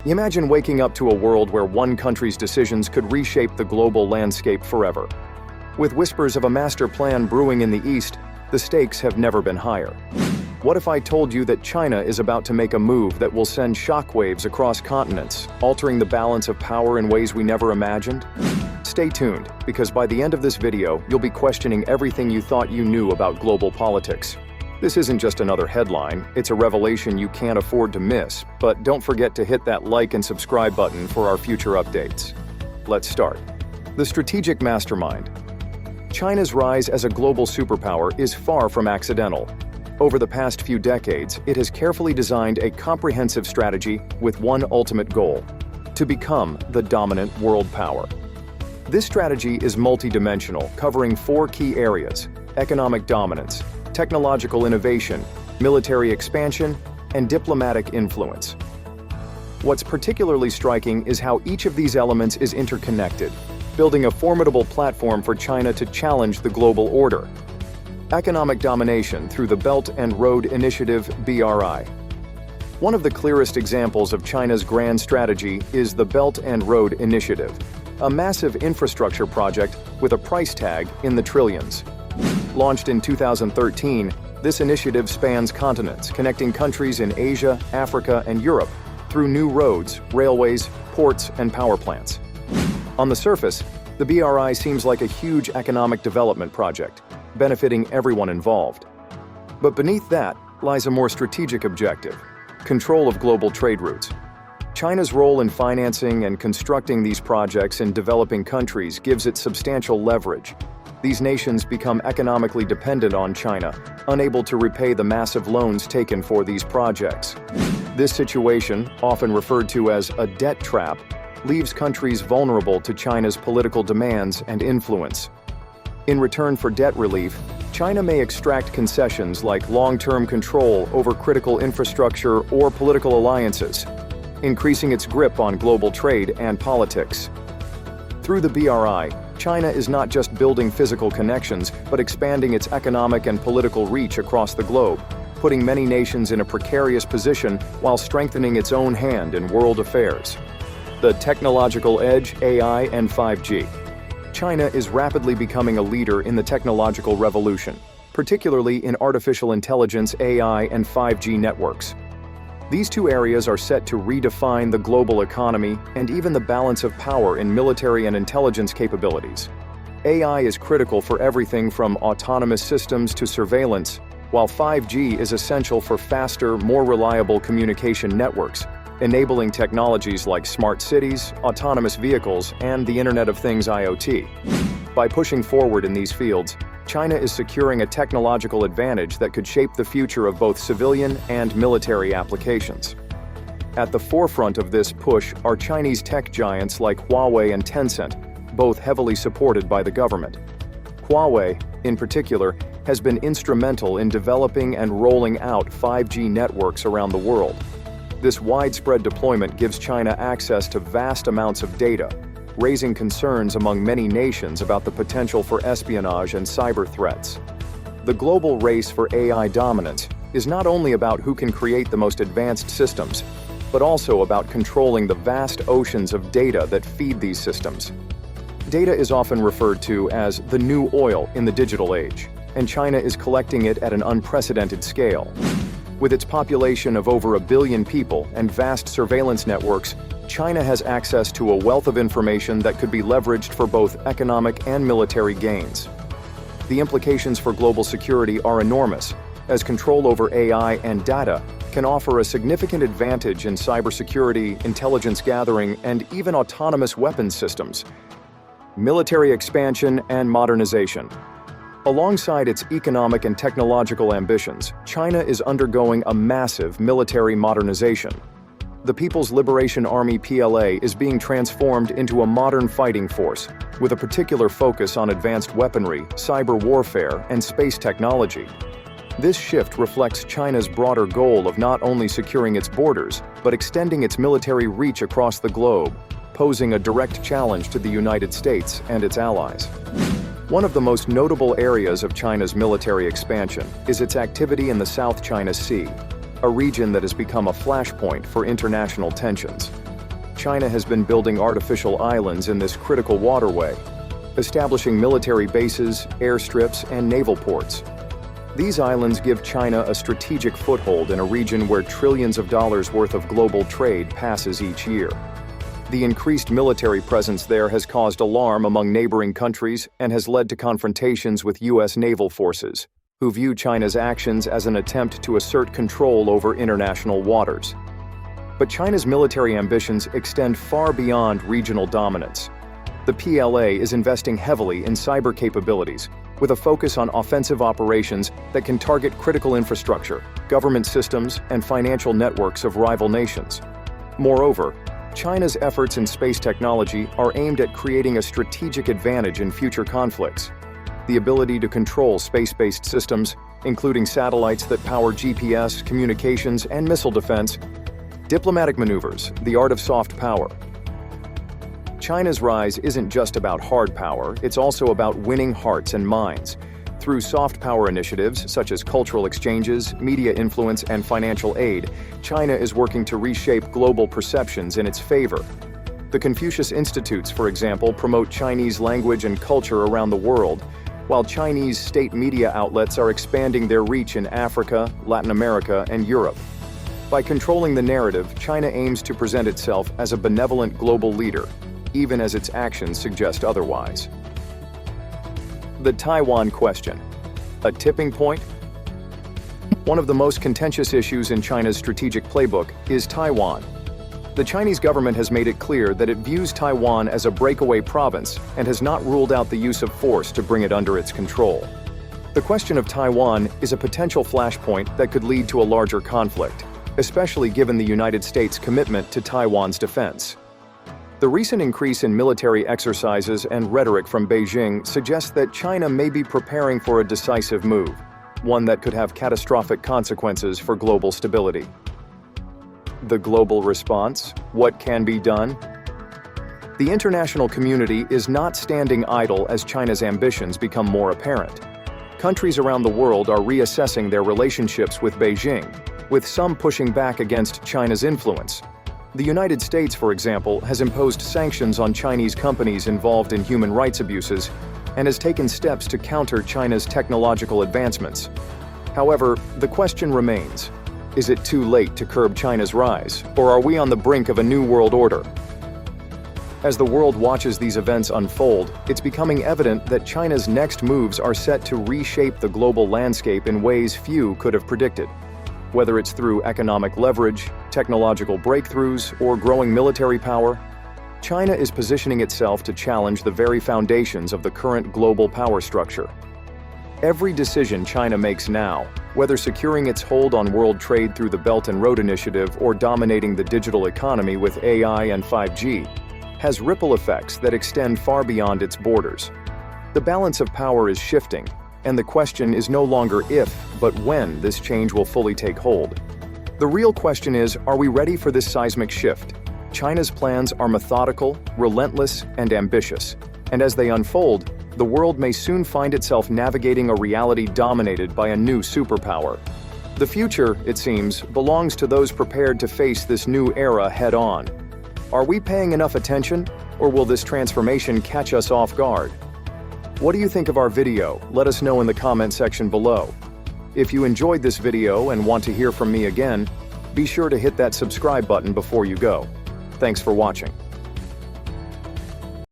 Imagine waking up to a world where one country's decisions could reshape the global landscape forever. With whispers of a master plan brewing in the East, the stakes have never been higher. What if I told you that China is about to make a move that will send shockwaves across continents, altering the balance of power in ways we never imagined? Stay tuned, because by the end of this video, you'll be questioning everything you thought you knew about global politics. This isn't just another headline, it's a revelation you can't afford to miss, but don't forget to hit that like and subscribe button for our future updates. Let's start. The strategic mastermind. China's rise as a global superpower is far from accidental. Over the past few decades, it has carefully designed a comprehensive strategy with one ultimate goal: to become the dominant world power. This strategy is multidimensional, covering four key areas: economic dominance, technological innovation, military expansion, and diplomatic influence. What's particularly striking is how each of these elements is interconnected, building a formidable platform for China to challenge the global order. Economic domination through the Belt and Road Initiative (BRI). One of the clearest examples of China's grand strategy is the Belt and Road Initiative, a massive infrastructure project with a price tag in the trillions. Launched in 2013, this initiative spans continents, connecting countries in Asia, Africa, and Europe through new roads, railways, ports, and power plants. On the surface, the BRI seems like a huge economic development project, benefiting everyone involved. But beneath that lies a more strategic objective: control of global trade routes. China's role in financing and constructing these projects in developing countries gives it substantial leverage. These nations become economically dependent on China, unable to repay the massive loans taken for these projects. This situation, often referred to as a debt trap, leaves countries vulnerable to China's political demands and influence. In return for debt relief, China may extract concessions like long-term control over critical infrastructure or political alliances, increasing its grip on global trade and politics. Through the BRI, China is not just building physical connections, but expanding its economic and political reach across the globe, putting many nations in a precarious position while strengthening its own hand in world affairs. The technological edge, AI, and 5G. China is rapidly becoming a leader in the technological revolution, particularly in artificial intelligence, AI, and 5G networks. These two areas are set to redefine the global economy and even the balance of power in military and intelligence capabilities. AI is critical for everything from autonomous systems to surveillance, while 5G is essential for faster, more reliable communication networks, enabling technologies like smart cities, autonomous vehicles, and the Internet of Things (IoT). By pushing forward in these fields, China is securing a technological advantage that could shape the future of both civilian and military applications. At the forefront of this push are Chinese tech giants like Huawei and Tencent, both heavily supported by the government. Huawei, in particular, has been instrumental in developing and rolling out 5G networks around the world. This widespread deployment gives China access to vast amounts of data, raising concerns among many nations about the potential for espionage and cyber threats. The global race for AI dominance is not only about who can create the most advanced systems, but also about controlling the vast oceans of data that feed these systems. Data is often referred to as the new oil in the digital age, and China is collecting it at an unprecedented scale. With its population of over 1 billion people and vast surveillance networks, China has access to a wealth of information that could be leveraged for both economic and military gains. The implications for global security are enormous, as control over AI and data can offer a significant advantage in cybersecurity, intelligence gathering, and even autonomous weapons systems. Military expansion and modernization. Alongside its economic and technological ambitions, China is undergoing a massive military modernization. The People's Liberation Army (PLA) is being transformed into a modern fighting force, with a particular focus on advanced weaponry, cyber warfare, and space technology. This shift reflects China's broader goal of not only securing its borders, but extending its military reach across the globe, posing a direct challenge to the United States and its allies. One of the most notable areas of China's military expansion is its activity in the South China Sea, a region that has become a flashpoint for international tensions. China has been building artificial islands in this critical waterway, establishing military bases, airstrips, and naval ports. These islands give China a strategic foothold in a region where trillions of dollars worth of global trade passes each year. The increased military presence there has caused alarm among neighboring countries and has led to confrontations with U.S. naval forces, who view China's actions as an attempt to assert control over international waters. But China's military ambitions extend far beyond regional dominance. The PLA is investing heavily in cyber capabilities, with a focus on offensive operations that can target critical infrastructure, government systems, and financial networks of rival nations. Moreover, China's efforts in space technology are aimed at creating a strategic advantage in future conflicts. The ability to control space-based systems, including satellites that power GPS, communications, and missile defense. Diplomatic maneuvers, the art of soft power. China's rise isn't just about hard power, it's also about winning hearts and minds. Through soft power initiatives such as cultural exchanges, media influence, and financial aid, China is working to reshape global perceptions in its favor. The Confucius Institutes, for example, promote Chinese language and culture around the world, while Chinese state media outlets are expanding their reach in Africa, Latin America, and Europe. By controlling the narrative, China aims to present itself as a benevolent global leader, even as its actions suggest otherwise. The Taiwan question. A tipping point? One of the most contentious issues in China's strategic playbook is Taiwan. The Chinese government has made it clear that it views Taiwan as a breakaway province and has not ruled out the use of force to bring it under its control. The question of Taiwan is a potential flashpoint that could lead to a larger conflict, especially given the United States' commitment to Taiwan's defense. The recent increase in military exercises and rhetoric from Beijing suggests that China may be preparing for a decisive move, one that could have catastrophic consequences for global stability. The global response? What can be done? The international community is not standing idle as China's ambitions become more apparent. Countries around the world are reassessing their relationships with Beijing, with some pushing back against China's influence. The United States, for example, has imposed sanctions on Chinese companies involved in human rights abuses and has taken steps to counter China's technological advancements. However, the question remains, is it too late to curb China's rise, or are we on the brink of a new world order? As the world watches these events unfold, it's becoming evident that China's next moves are set to reshape the global landscape in ways few could have predicted. Whether it's through economic leverage, technological breakthroughs, or growing military power, China is positioning itself to challenge the very foundations of the current global power structure. Every decision China makes now, whether securing its hold on world trade through the Belt and Road Initiative or dominating the digital economy with AI and 5G, has ripple effects that extend far beyond its borders. The balance of power is shifting, and the question is no longer if, but when this change will fully take hold. The real question is, are we ready for this seismic shift? China's plans are methodical, relentless, and ambitious, and as they unfold, the world may soon find itself navigating a reality dominated by a new superpower. The future, it seems, belongs to those prepared to face this new era head-on. Are we paying enough attention, or will this transformation catch us off guard? What do you think of our video? Let us know in the comment section below. If you enjoyed this video and want to hear from me again, be sure to hit that subscribe button before you go. Thanks for watching.